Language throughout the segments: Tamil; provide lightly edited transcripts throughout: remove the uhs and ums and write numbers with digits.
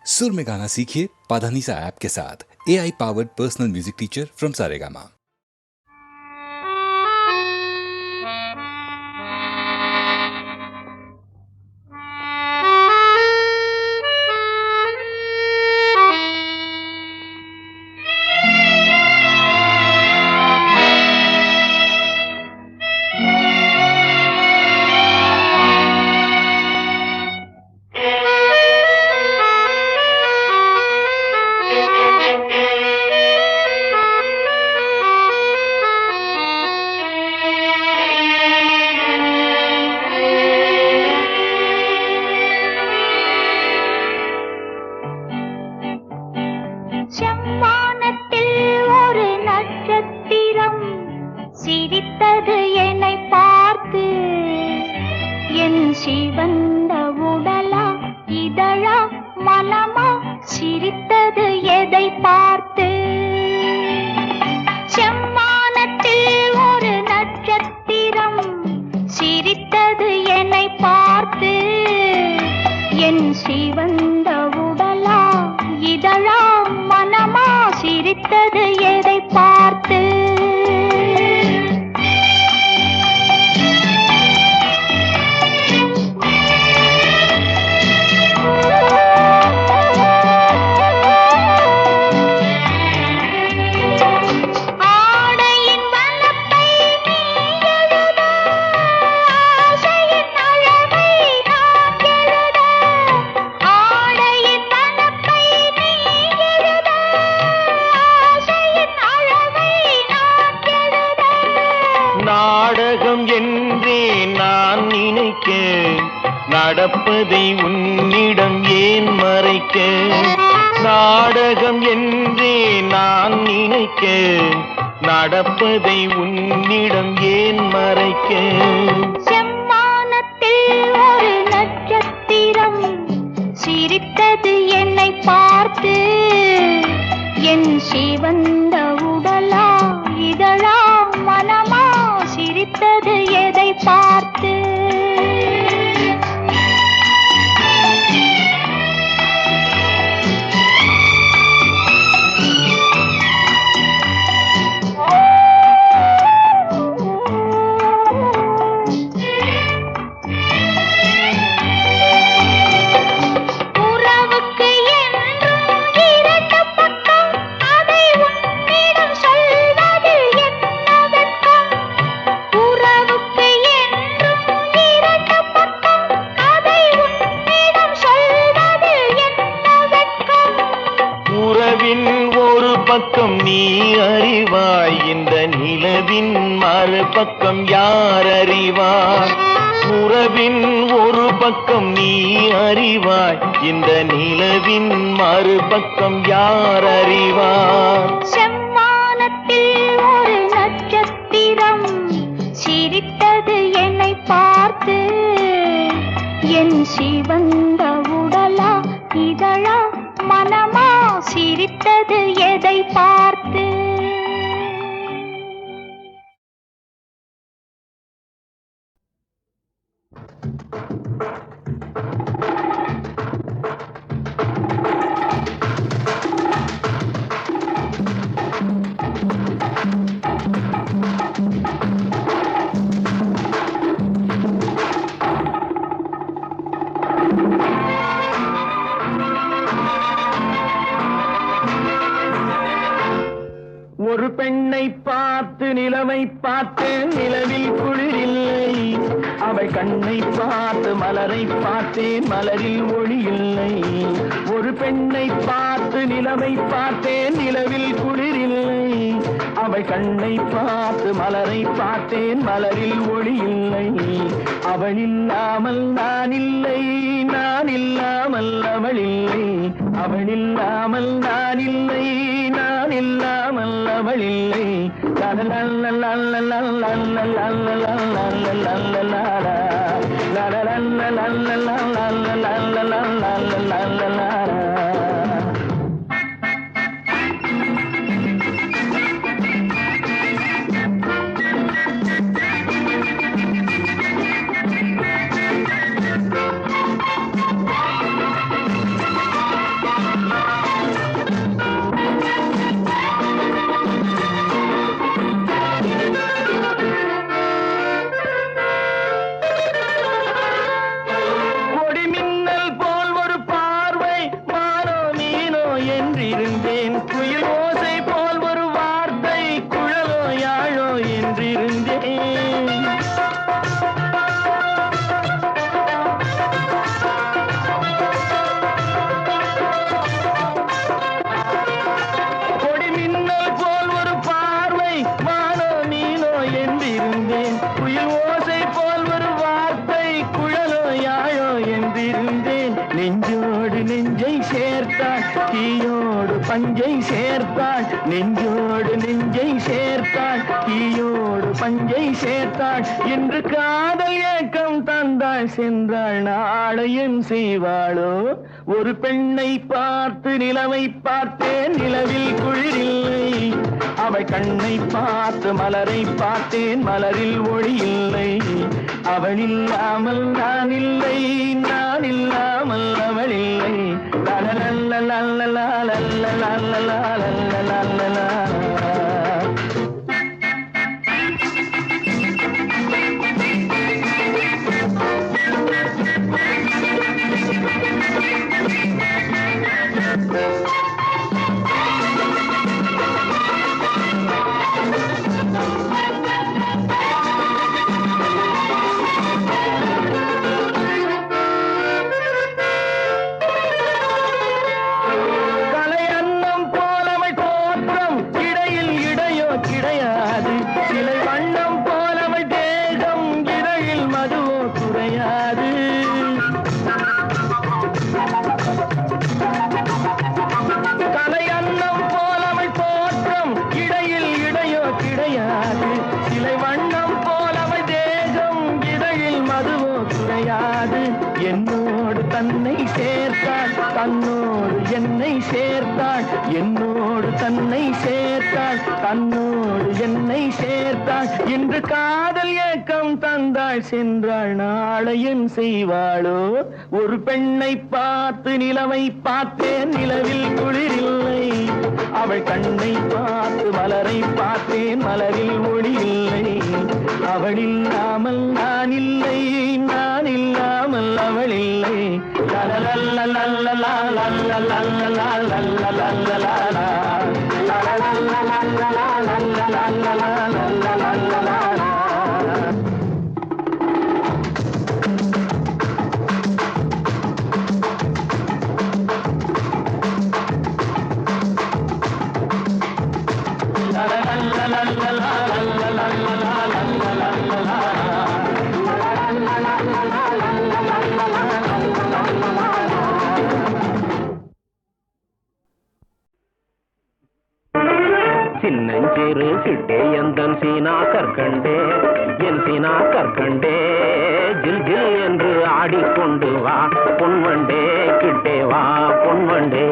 सुर में गाना सीखिए पाधानीसा ऐप के साथ। AI powered personal music teacher from Saregama. நடப்பதை உன்னிடம் ஏன் மறைக்க? நாடகம் என்றே நான் நினைக்க, நடப்பதை உன்னிடம் ஏன் மறைக்க? செம்மானத்தில் ஒரு நட்சத்திரம் சிரித்தது என்னை பார்த்து, என் சிவந்த உடலா இதழா மனமா சிரித்தது எதை பார்த்து? பக்கம் நீ அறிவாய், இந்த நிலவின் மறுபக்கம் யார் அறிவார்? உறவின் ஒரு பக்கம் நீ அறிவாய், இந்த நிலவின் மறுபக்கம் யார் அறிவார்? செம்மானத்தில் ஒரு நட்சத்திரம் சிரித்தது என்னை பார்த்து, என் சிவந்த உடலா இதழா மனமா சிரித்தது எதை பார்த்து? ஒரு பெண்ணை பார்த்து நிலவை பார்த்தேன், நிலவில் குளிரில்லை. அவள் கண்ணை பார்த்து மலரை பார்த்தேன், மலரில் ஒளி இல்லை. ஒரு பெண்ணை பார்த்து நிலவை பார்த்தேன், நிலவில் குளிரில்லை. அவள் கண்ணை பார்த்து மலரை பார்த்தேன், மலரில் ஒளி இல்லை. அவள் இல்லாமல் நான் இல்லை, நான் இல்லாமல் அவள் இல்லை. அவள் இல்லாமல் நான் இல்லை, நான் இல்லாமல் அவள் இல்லை. சேர்த்தாள் தீயோடு பஞ்சை சேர்த்தாள் நெஞ்சோடு நெஞ்சை சேர்த்தாள் தீயோடு பஞ்சை சேர்த்தாள் இன்று காதல் ஏக்கம் தந்தாள் சென்றாள் நாளையும் செய்வாளோ ஒரு பெண்ணை பார்த்து நிலவை பார்த்தேன் நிலவில் குளிரில்லை அவள் கண்ணை பார்த்து மலரை பார்த்தேன் மலரில் ஒளி இல்லை அவள் இல்லாமல் நான் இல்லை நான் இல்லாமல் அவள் இல்லை என்னோடு தன்னை சேர்த்தாள் தன்னோடு என்னை சேர்த்தாள் என்னோடு தன்னை சேர்த்தாள் தன்னோடு என்னை சேர்த்தாள் இன்று காதல் ஏக்கம் தந்தாள் சென்றாள் நாளையும் செய்வாளோ ஒரு பெண்ணை பார்த்து நிலவை பார்த்தேன் நிலவில் குளிரில்லை அவள் கண்ணை பார்த்து மலரை பார்த்தேன் மலரில் ஒளி இல்லை அவள் இல்லாமல் நான் இல்லை நான் இல்லாமல் அவள் இல்லை சின்னஞ்சிறு சிட்டே எந்தன் சீனா கற்கண்டே என் சீனா கற்கண்டே ஜில் ஜில் என்று ஆடிக்கொண்டு வா பொன்வண்டே கிட்டே வா பொன்வண்டே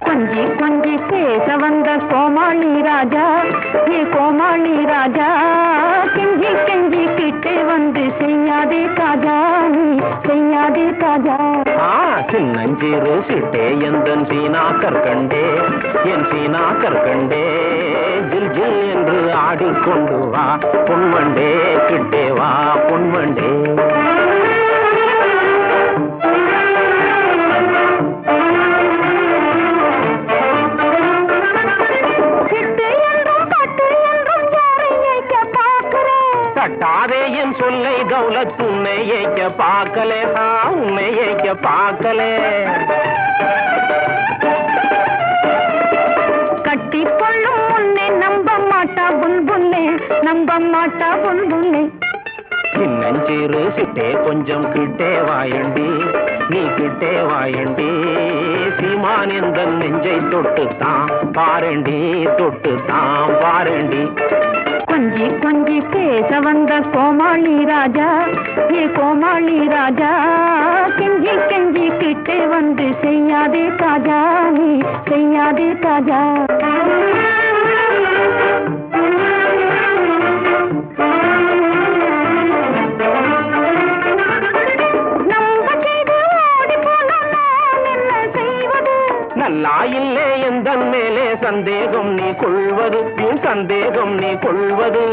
கொஞ்சி கொஞ்சி பேச வந்த கோமாளி ராஜா ஏ கோமாளி ராஜா கெஞ்சி கெஞ்சி கிட்டே வந்து செய்யாதே காஜா நீ செய்யாதே காஜா சின்னஞ்சிறு சிட்டே எந்தன் சீனா கற்கண்டே என் சீனா கற்கண்டே ஜில் ஜில் என்று ஆடிக்கொண்டு வா பொன்வண்டே கிட்டே வா பொன்வண்டே தட்டாதே என் சொல்லை தௌலத் உன்னை ஏய்க்க பார்க்கலே உன்னை ஏய்க்க பார்க்கலே கட்டி கொள்ளும் முன்னே நம்ப மாட்டா புல்புல்லே நம்ப மாட்டா புல்புல்லே சின்னஞ்சிறு சிட்டே கொஞ்சம் கிட்டே வாயண்டி நீ கிட்டே வாயண்டி சீமான் எந்த நெஞ்சை தொட்டுத்தான் பாரண்டி தொட்டுத்தான் பாரண்டி கொஞ்சி கொஞ்சி பேச வந்த கோமாளி ராஜா ஏ கோமாளி ராஜா கெஞ்சி கெஞ்சி கிட்டே வந்து செய்யாதே காஜா நீ செய்யாதே காஜா நல்லா இல்லே எந்த மேலே சந்தேகம் நீ கொள்வது உன் சந்தேகம் நீ கொள்வது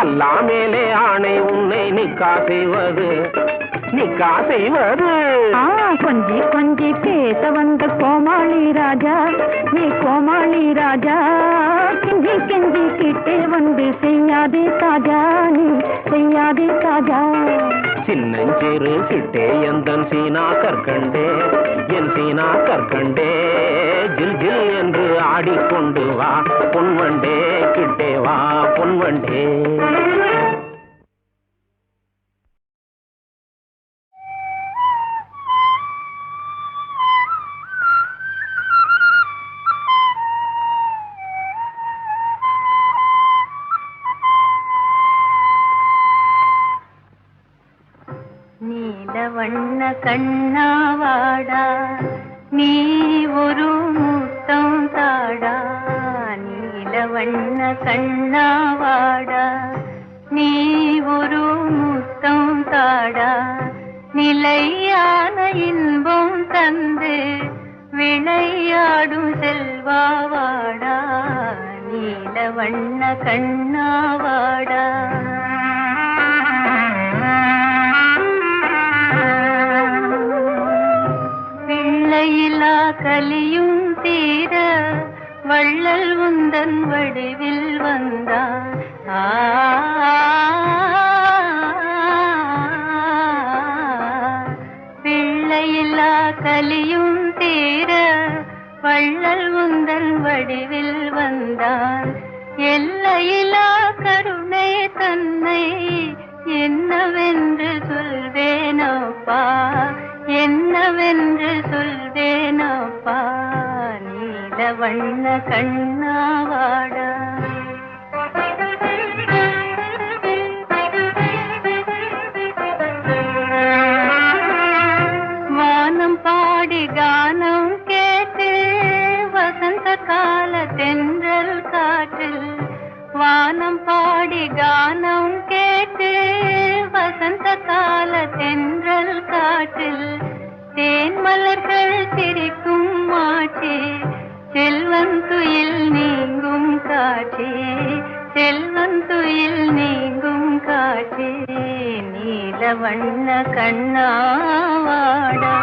அல்லா மேலே ஆணை உன்னை நிக்கா செய்வது நிக்கா செய்வது கொஞ்சி கொஞ்சி பேச வந்த கோமாளி ராஜா நீ கோமாளி ராஜா கெஞ்சி கெஞ்சி கிட்டே வந்து செய்யாதே காஜா நீ செய்யாதே காஜா சின்னஞ்சிறு சிட்டே எந்தன் சீனா கற்கண்டே என் சீனா கற்கண்டே ஜில் ஜில் என்று ஆடிக்கொண்டு வா பொன்வண்டே கிட்டே வா பொன்வண்டே வண்ண கண்ணாவாடா நீ ஒரு முத்தம் தாடா நீல வண்ண கண்ணாவாடா நீ ஒரு முத்தம் தாடா நிலையான இன்பம் தந்து விளையாடும் செல்வாவாடா நீல வண்ண கண்ணாவாடா பிள்ளையிலா கலியும் தீர வள்ளல் உந்தன் வடிவில் வந்தான் பிள்ளையிலா கலியும் தீர வள்ளல் உந்தன் வடிவில் வந்தான் எல்லையிலா கருணை தன்னை என்னவென்று சொல்வேனப்பா என்னவென்று சொல்வேனப்பா நீல வண்ண கண்ணாவாடா வானம் பாடி கானம் கேட்டு வசந்த கால தென்றல் காற்றில் வானம் பாடி கானம் கேட்டு வசந்த கால தென்றல் காற்றில் தேன் மலர்கள் சிரிக்கும் மாற்றே செல்வன் துயில் நீங்கும் காற்றே செல்வன் துயில் நீங்கும் காற்றே நீல வண்ண கண்ணாவாடா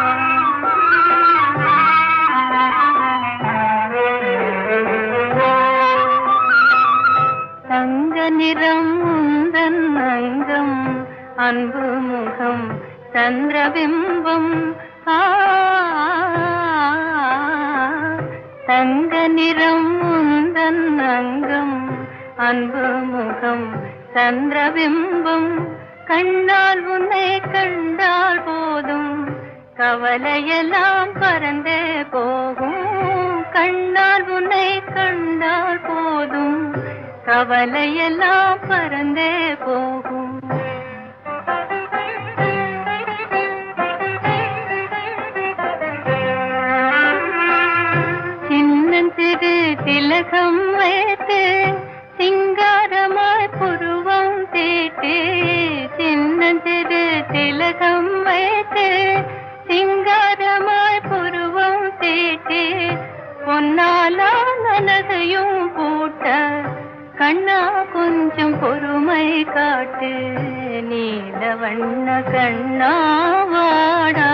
தங்க நிறம் உந்தன் அங்கம் அன்பு முகம் சந்திரபிம்பம் தங்க நிறம் உந்தன் அங்கம் அன்பு முகம் சந்திரபிம்பம் கண்ணால் உன்னை கண்டால் போதும் கவலையெல்லாம் பறந்தே போகும் கண்ணால் உன்னை கண்டால் போதும் கவலையெல்லாம் பறந்தே போகும் சின்னஞ்சிறு திலகம் வைத்து சிங்காரமாய் புருவம் தீட்டு சின்னஞ்சிறு திலகம் வைத்து சிங்காரமாய் புருவம் தீட்டு பொன்னாலா மனதையும் பூட்ட கண்ணா கொஞ்சம் பொறுமை காட்டு நீல வண்ண கண்ணாவாடா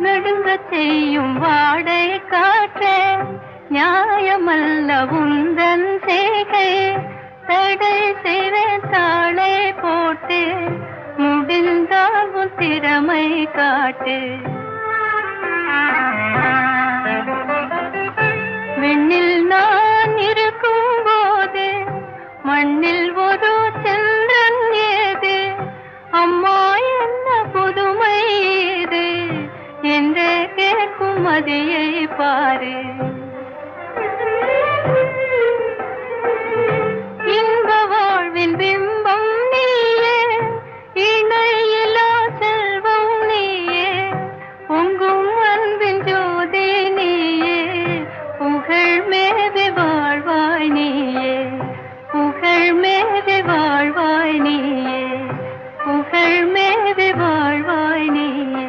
நடுங்க செய்யும் வாடை காற்றே நியாயமல்ல உந்தன் செய்கை தடை செய்வேன் தாளை போட்டு முடிந்தால் உன் திறமை காட்டு விண்ணில் நான் இருக்கும் போது மண்ணில் ஒரு சந்திரன் ஏது அம்மா என்ன புதுமை இது என்றே கேட்கும் மதியை பாரு இன்ப வாழ்வின் பிம்பம் நீயே இணையிலா செல்வம் நீயே பொங்கும் அன்பின் ஜோதி நீயே புகழ் மேவி வாழ்வாய் நீயே புகழ் மேவி வாழ்வாய் நீயே புகழ் மேவி வாழ்வாய் நீயே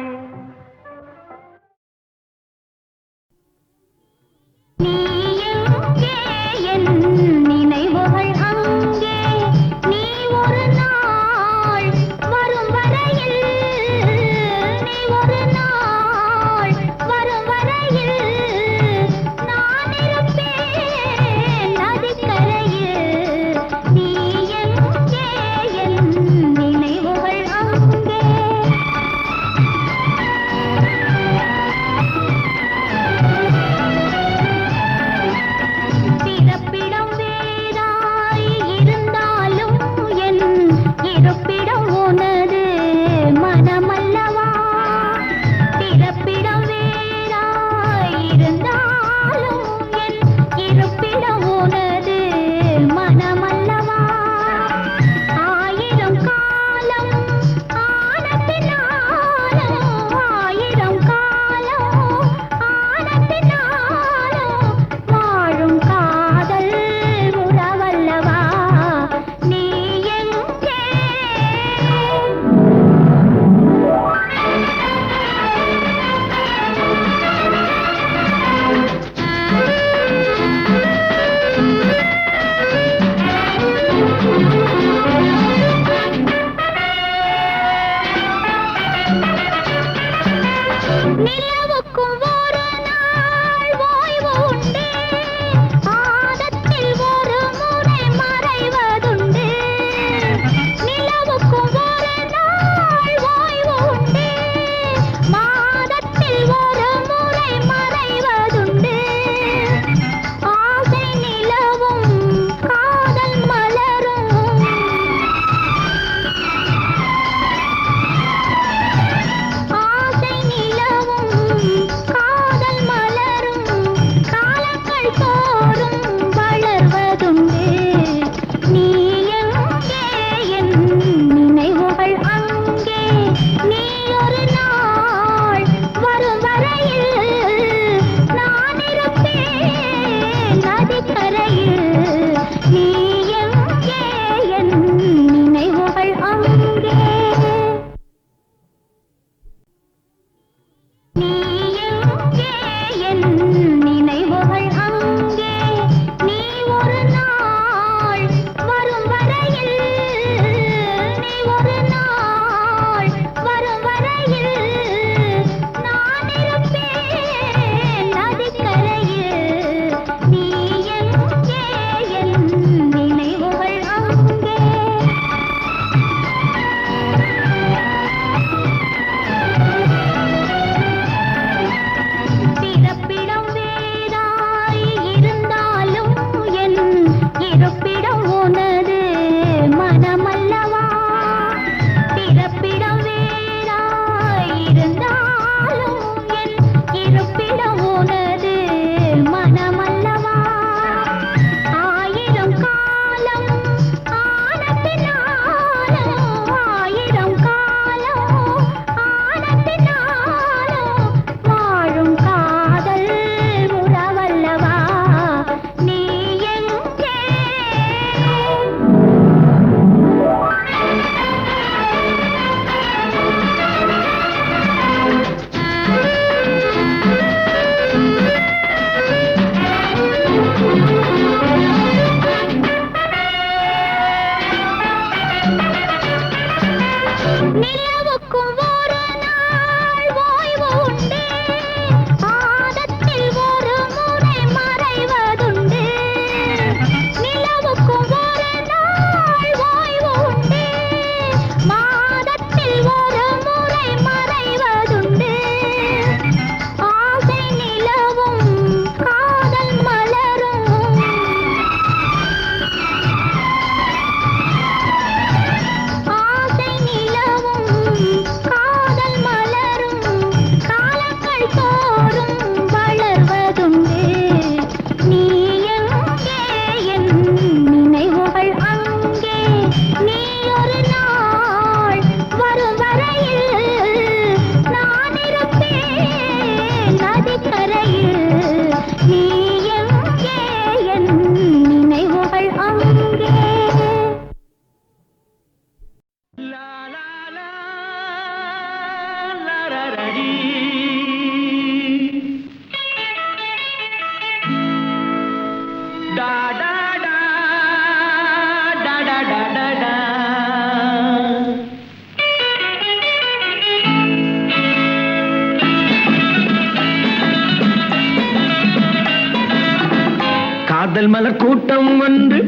காதல் மலர் கூட்டம் ஒன்று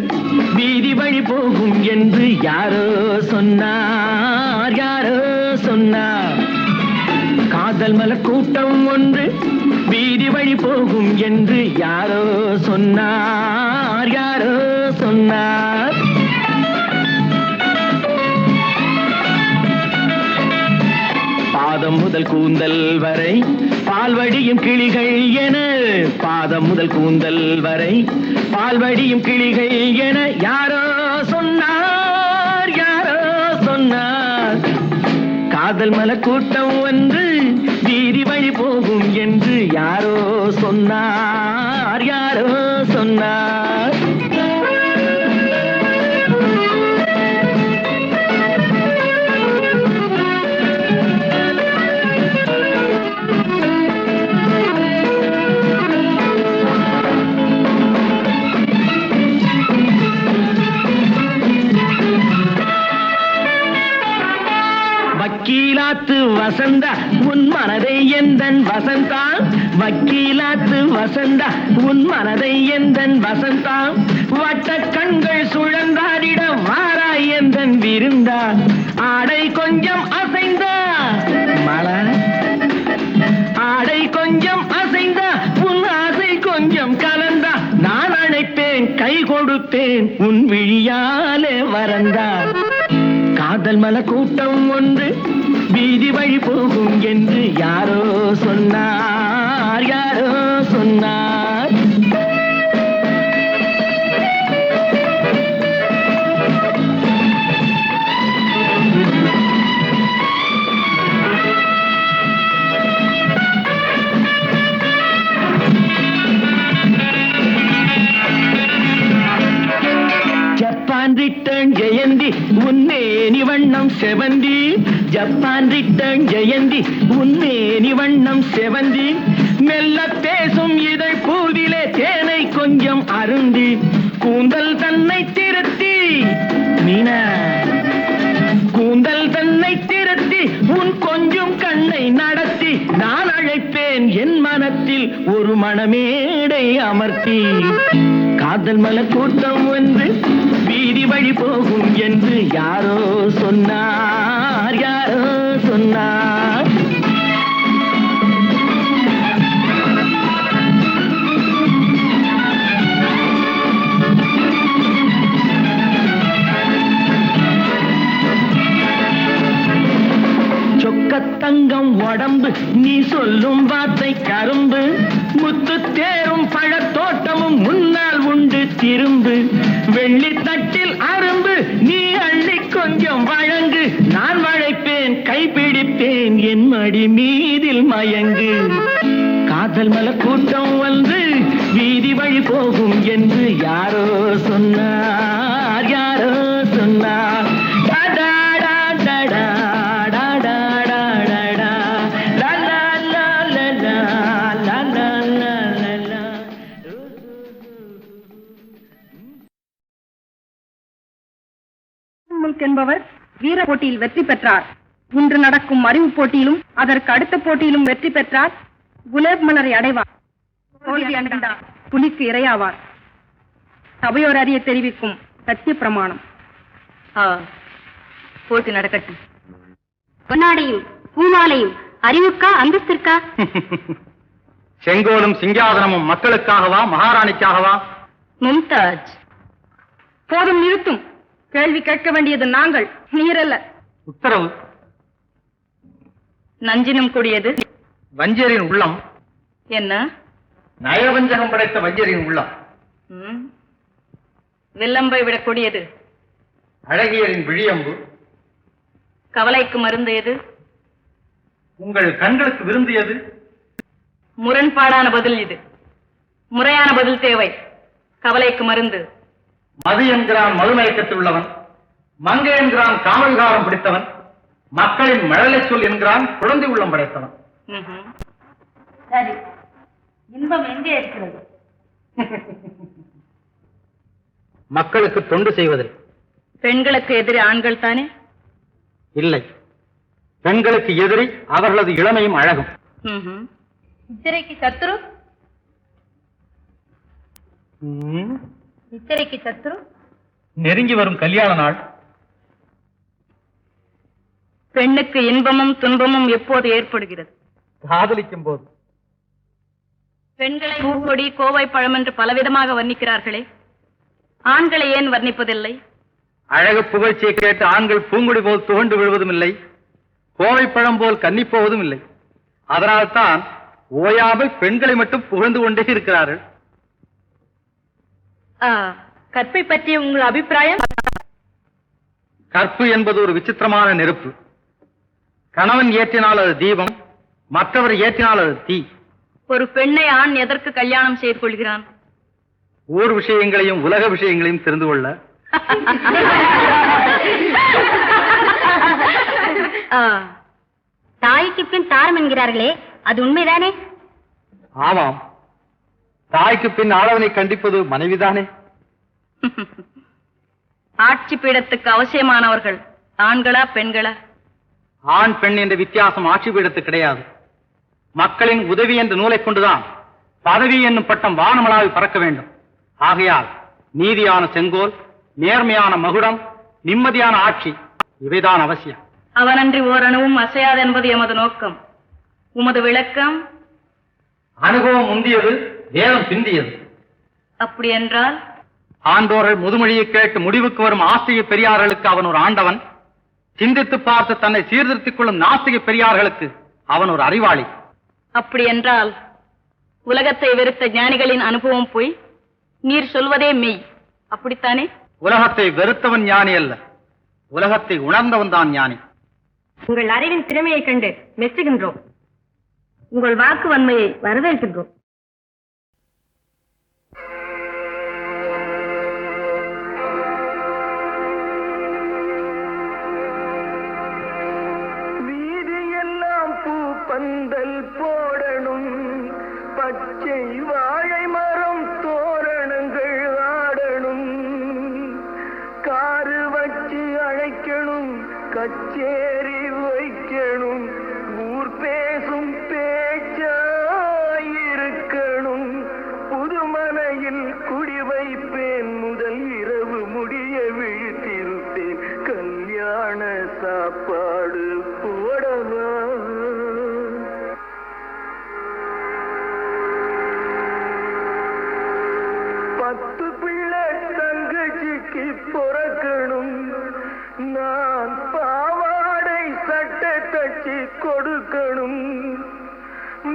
வீதி வழி போகும் என்று யாரோ சொன்னார், யாரோ சொன்னார். காதல் மலர் கூட்டம் ஒன்று வீதி வழி போகும் என்று யாரோ சொன்னார், யாரோ சொன்னார். பாதம் முதல் கூந்தல் வரை பால்வடியும் கிளிகள் என, பாதம் முதல் கூந்தல் வரை பால்வடியும் கிளிகள் என யாரோ சொன்னார், யாரோ சொன்னார். காதல் மலர் கூட்டம் ஒன்று வீதி வழி போகும் என்று யாரோ சொன்னார், யாரோ சொன்னார். வக்கீலாத்து வசந்தா உன் மனதை எந்தன் வசந்தா, வக்கீலாத்து வசந்தா உன் மனதை எந்தன் வசந்தா. வட்ட கண்கள் சுழந்தாடிட வாராய் எந்தன் விருந்தா. ஆடை கொஞ்சம் அசைந்தா மலா, ஆடை கொஞ்சம் அசைந்தா உன் ஆசை கொஞ்சம் கலந்தா. நான் அழைப்பேன் கை கொடுப்பேன் உன் விழியாலே வரந்தா. காதல் மலர் கூட்டம் ஒன்று வீதி வழி போகும் என்று யாரோ சொன்னார், யாரோ சொன்னார். ஜப்பான் ரிட்டர்ன் ஜெயந்தி உன்னேனி வண்ணம் செவந்தி, ஜப்பான் ரிட்டர்ன் ஜெயந்தி உன்னேனி வண்ணம் செவந்தி. மெல்ல பேசும் இதழ் பூவிலே தேனை கொஞ்சம் அருந்தி, கூந்தல் தன்னை திருத்தி மீனா, கூந்தல் தன்னை திருத்தி உன் கொஞ்சம் கண்ணை நடத்தி. நான் அழைப்பேன் என் மனத்தில் ஒரு மணமேடை அமர்த்தி. காதல் மலர் கூட்டம் ஒன்று வீதி வழி போகும் என்று யாரோ சொன்னார், யாரோ சொன்னார். சொக்கத்தங்கம் உடம்பு நீ சொல்லும் வார்த்தை கரும்பு, முத்து தேரும் பழத்தோட்டமும் முன்னால் உண்டு திரும்பு. வெள்ளி தட்டில் அரும்பு நீ அள்ளி கொஞ்சம் வழங்கு, நான் வளைப்பேன் கைப்பிடிப்பேன் என் மடி மீதில் மயங்கு. காதல் மலர் கூட்டம் வந்து வீதி வழி போகும் என்று யாரோ சொன்னார், யாரோ சொன்னார். என்பவர் வீர போட்டியில் வெற்றி பெற்றார். இன்று நடக்கும் அறிவு போட்டியிலும் அதற்கு அடுத்த போட்டியிலும் வெற்றி பெற்றார். குலேப் மலரை அடைவார். தோல்வி அடைந்தார் புலிக்கு இரையாவார். சபையோர் அறிய தெரிவிக்கும் சத்திய பிரமாணம். போட்டி நடக்கட்டும். பொன்னாடையும் பூமாலையும் அறிவுக்கா அந்தஸ்திற்கா? செங்கோலும் சிங்காதனமும் மக்களுக்காகவா மகாராணிக்காகவா? மும்தாஜ். போதும், நிறுத்தும். கேள்வி கேட்க வேண்டியது நாங்கள், நீரல்ல. உத்தரவு. நஞ்சினும் கூடியது வஞ்சரின் உள்ளம். என்ன? நயவஞ்சகம் படைத்த வஞ்சரின் உள்ளம். வில்லம்பை விடக்கூடியது அழகியரின் விழியம்பு. கவலைக்கு மருந்து எது? உங்கள் கண்களுக்கு விருந்து எது? முரண்பாடான பதில் இது. முறையான பதில் தேவை. கவலைக்கு மருந்து மது என்கிறான் மதுமயக்கத்தில் உள்ளவன், மங்கை என்கிறான் காமவிகாரம் பிடித்தவன், மக்களின் மழலை சொல் என்கிறான் குழந்தை உள்ளம் படைத்தவன். சரி, இன்பம் எங்கே இருக்கிறது? மக்களுக்கு தொண்டு செய்வதில். பெண்களுக்கு எதிரி ஆண்கள் தானே? இல்லை, பெண்களுக்கு எதிரி அவர்களது இளமையும் அழகும். சிறைக்கு சத்துரு சித்திரைக்கு சத்ரு. நெருங்கி வரும் கல்யாண நாள். பெண்ணுக்கு இன்பமும் துன்பமும் எப்போது ஏற்படுகிறது? காதலிக்கும் போது. பெண்களை பூக்கொடி கோவை பழம் என்று பலவிதமாக வர்ணிக்கிறார்களே, ஆண்களை ஏன் வர்ணிப்பதில்லை? அழகு புகழ்ச்சியை கேட்டு ஆண்கள் பூங்குடி போல் துவண்டு விழுவதும் இல்லை, கோவை பழம் போல் கன்னி போவதும் இல்லை. அதனால்தான் ஓயாமல் பெண்களை மட்டும் புகழ்ந்து கொண்டே இருக்கிறார்கள். கற்பை பற்றிய உங்கள் அபிப்பிராயம்? கற்பு என்பது ஒரு விசித்திரமான நெருப்பு. கணவன் ஏற்றினால் அது தீபம், மற்றவர் ஏற்றினால் அது தீ. ஒரு பெண்ணை ஆண் எதற்கு கல்யாணம் செய்து கொள்கிறான்? ஊர் விஷயங்களையும் உலக விஷயங்களையும் தெரிந்து கொள்ள. தாய்க்கு பின் தாரம் என்கிறார்களே, அது உண்மைதானே? ஆமாம், தாய்க்கு பின் ஆளவனை கண்டிப்பது மனைவிதானே. ஆட்சி பீடத்துக்கு அவசியமானவர்கள் ஆண்களா பெண்களா? ஆண் பெண் என்ற வித்தியாசம் ஆட்சி பீடத்து கிடையாது. மக்களின் உதவி என்ற நூலை கொண்டுதான் பதவி என்னும் பட்டம் வானமளாவி பறக்க வேண்டும். ஆகையால் நீதியான செங்கோல், நேர்மையான மகுடம், நிம்மதியான ஆட்சி இவைதான் அவசியம். அவனன்றி ஓரணுவும் அசையாது என்பது எமது நோக்கம். உமது விளக்கம்? அனுபவம் முந்தியது, வேதம் பிந்தியது. அப்படி என்றால்? ஆண்டோர்கள் முதுமொழியை கேட்டு முடிவுக்கு வரும் ஆஸ்திக பெரியார்களுக்கு அவன் ஒரு ஆண்டவன், சிந்தித்து பார்த்து தன்னை சீர்திருத்திக் கொள்ளும் நாஸ்திக பெரியார்களுக்கு அவன் ஒரு அறிவாளி. அப்படி என்றால் உலகத்தை வெறுத்த ஞானிகளின் அனுபவம் போய் நீர் சொல்வதே மெய், அப்படித்தானே? உலகத்தை வெறுத்தவன் ஞானி அல்ல, உலகத்தை உணர்ந்தவன் தான் ஞானி. உங்கள் அறிவின் திறமையை கண்டு மெச்சுகின்றோம். உங்கள் வாக்கு வன்மையை வரவேற்கின்றோம். வீதியெல்லாம் பூ பந்தல் போடணும், பச்சை வாழை மரம் தோரணங்கள் ஆடணும், காரு வச்சு அழைக்கணும், கச்சேரி வைக்கணும், ஊர் பேசும் பேச்சாயிருக்கணும், புதுமனையில் குடி வைப்பேன், முதல் இரவு முடிய விழித்திருப்பேன், கல்யாண சாப்பாடு போடவா. பத்து பிள்ளை தங்கச்சிக்கு பொறக்கணும், நான் பாவாடை சட்டை தச்சு கொடுக்கணும்,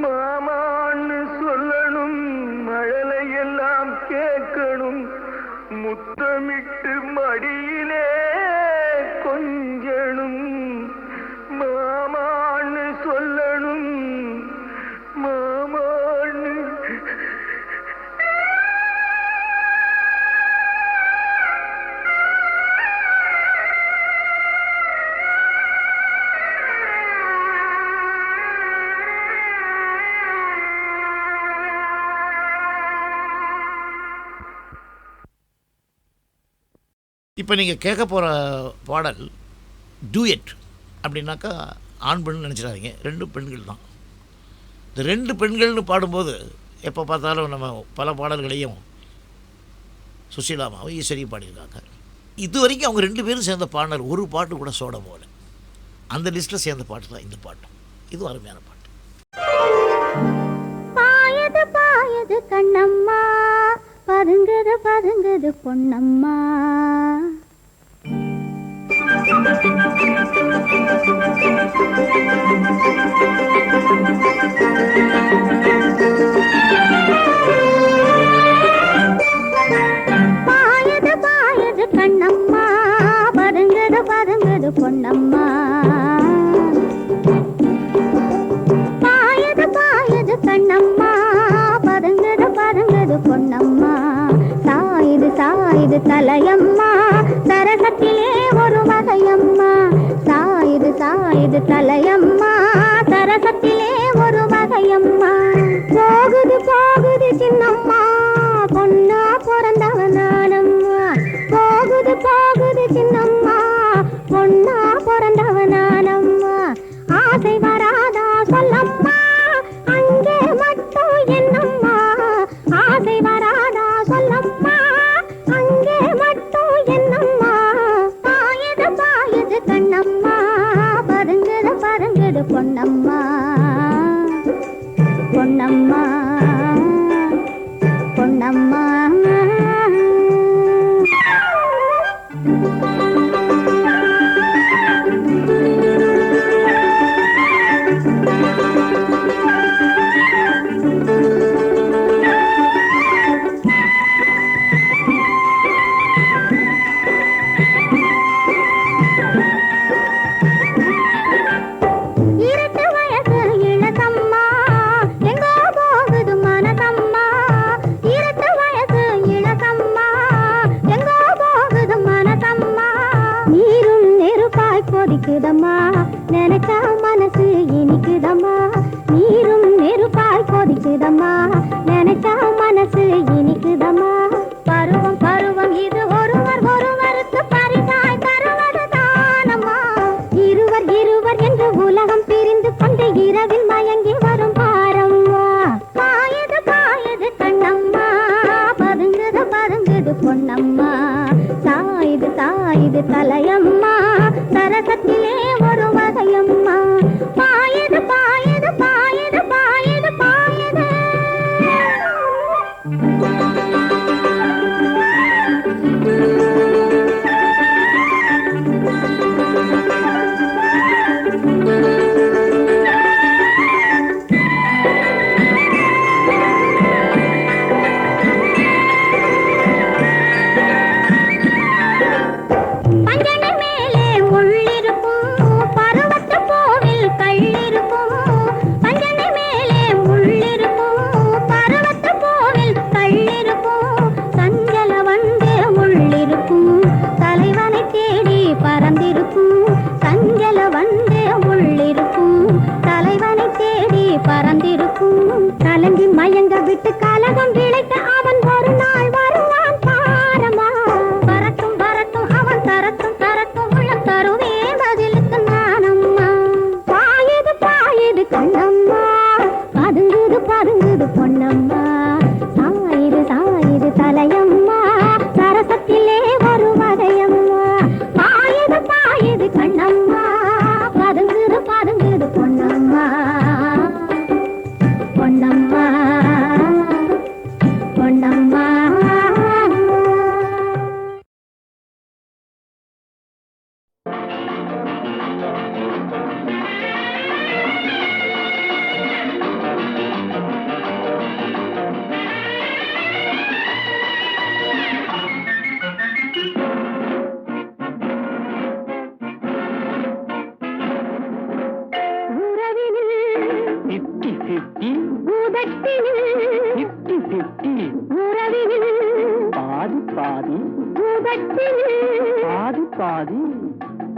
மாமான்னு சொல்லணும், மழலையெல்லாம் கேட்கணும், முத்தமிட்டு மடியிலே கொஞ்சணும், மாமான்னு சொல்லணும், மாமான்னு. இப்போ நீங்கள் கேட்க போகிற பாடல் டூயட். அப்படின்னாக்கா ஆண் பெண் நினச்சிடாதீங்க, ரெண்டு பெண்கள் தான். இந்த ரெண்டு பெண்கள்னு பாடும்போது எப்போ பார்த்தாலும் நம்ம பல பாடல்களையும் சுசீலாமாவும் ஈஸ்வரியும் பாடியிருக்காங்க. இது வரைக்கும் அவங்க ரெண்டு பேரும் சேர்ந்த பாடல் ஒரு பாட்டு கூட சோட போகல. அந்த லிஸ்ட்டில் சேர்ந்த பாட்டு தான் இந்த பாட்டும். இது அருமையான பாட்டு. பாயது பாயது கண்ணம்மா, பதுங்குது பதுங்குது பொன்னம்மா, பாயது பாயது கண்ணம்மா, பதுங்குது பதுங்குது பொன்னம்மா, பாயது பாயது கண்ணம்மா, பதுங்குது பதுங்குது பொன்னம்மா, சாயுது சாயுது தலையம்மா, சரசத்திலே ஒரு வகையம்மா, சாயுது சாயுது தலையம்மா, சரசத்திலே ஒரு வகையம்மா, போகுது போகுது சின்னம்மா, பொன்னா பிறந்தவன் நானம்மா, போகுது போகுது சின்னம்மா, பொன்னா பிறந்தவன் நானம்மா, ஆசை வராதா சொல்லம்மா, அங்கே மட்டும் என்னம்மா, ஆசை வராதா சொல்ல துடிக்குதம்மா நினைச்சா மனசு இனிக்குதம்மா நீரும் நெருப்பாய் கொதிக்குதம்மா நினைச்சா மனசு இனிக்குதம்மா பருவம் பருவம் இது ஒருவர் ஒருவருக்கு பரிசாய் தருவது தானம்மா இருவர் இருவர் என்று உலகம் பிரிந்து கொண்டு இரவில் மயங்கி வரும் பாரம்மா பாயது பாயது கண்ணம்மா பதுங்குது பதுங்குது பொன்னம்மா சாயுது சாயுது தலையம்மா சரசத்திலே ஒரு வகையம்மா பாயது பாயது பாயது பாயது பாயது பஞ்சனை மேலே முள்ளிருக்கும் பருவத்து பூவில் கள்ளிருக்கும் பஞ்சனை மேலே முள்ளிருக்கும் பருவத்து பூவில் கள்ளிருக்கும் சஞ்சல வண்டு உள்ளிருக்கும் தலைவனை தேடி பறந்திருக்கும் சஞ்சல வண்டு உள்ளிருக்கும் தலைவனை தேடி பறந்திருக்கும் கலங்கி மயங்க விட்டு கலகம் விளைத்த அவன் ஒரு நாள் வருவான் பாரமா வரட்டும் வரட்டும் அவன் தரட்டும் தரட்டும் உள்ளம் தருவே பதிலுக்கு நானம்மா பாயுது பாயுது கண்ணம்மா பதுங்குது பதுங்குது பொன்னம்மா சாயுது சாயுது தலையம்மா சரசத்திலே ஒரு வகையம்மா பாயுது பாயுது கண்ணம்மா பதுங்குது பதுங்குது பொன்னம்மா பொன்னம்மா பொன்னம்மா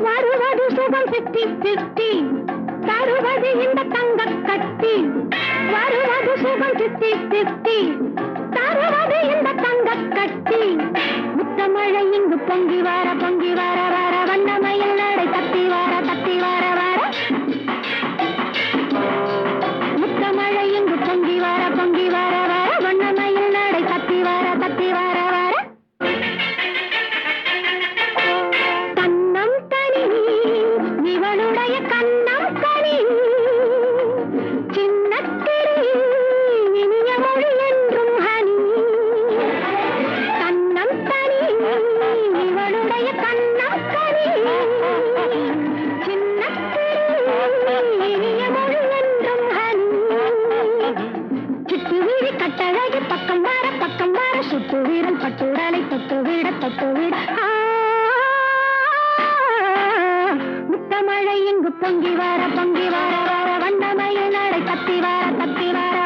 வருவது சுகம் சித்தி சித்தி தருவது இந்த தங்க கட்டி வருவது சுகம் சித்தி சித்தி தருவது இந்த தங்க கட்டி முத்தமழை இங்கு பொங்கி வர வர வண்ணமயில் நடை தத்தி வர முத்தமழை இங்கு பொங்கி வர வர வண்ணமயில் நடை தத்தி வர கண்ணம் தனி இவளுடைய கண்ணம் தனி சின்னத்திரி இனிய மொழி என்றும் ஹனி கண்ணம் தனி இவளுடைய கண்ணம் தனி சின்னத்திரி இனிய மொழி என்றும் ஹனி சிட்டு வீடு கட்டழகு பக்கம் வர சுட்டு வீரல் பட்டுடலை தொட்டு விட முத்தமழை இங்கு பொங்கி வர வர வண்ணமயில் நடை தத்தி வர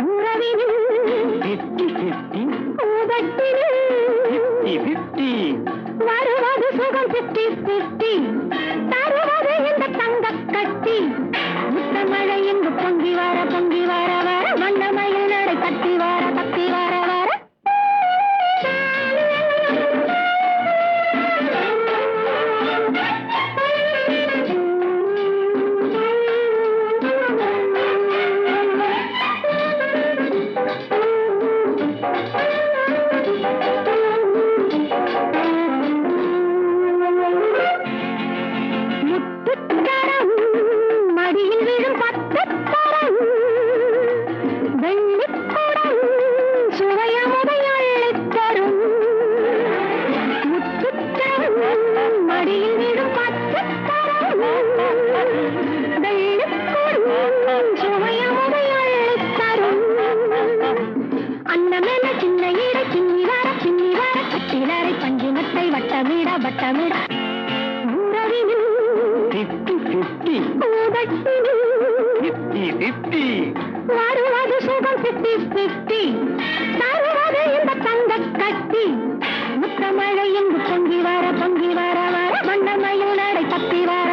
உறவினில் ஊதட்டினில் வருவது சுகம் சித்தி சித்தி தருவது இந்த தங்க கட்டி முத்தமழை இங்கு பொங்கி வர வர வண்ணமயில் நடை தத்தி வர முத்துக்கரம் மடியில் விழும் பத்துக்கரம் வெள்ளிக்குடம் சுவையமுதை அள்ளித் தரும் முத்துக்கரம் மடியில் விழும் பத்துக்கரம் வெள்ளிக்குடம் சுவையமுதை அள்ளித் தரும் அன்னமென சின்ன இடை சின்னி வர கட்டிலரை பஞ்சினத்தை வட்டமிட உறவினில் வருவது சுகம் சித்தி சித்தி தருவது இந்த தங்க கட்டி முத்தமழை இங்கு பொங்கி வர வண்ணமயில் நடை தப்பி வர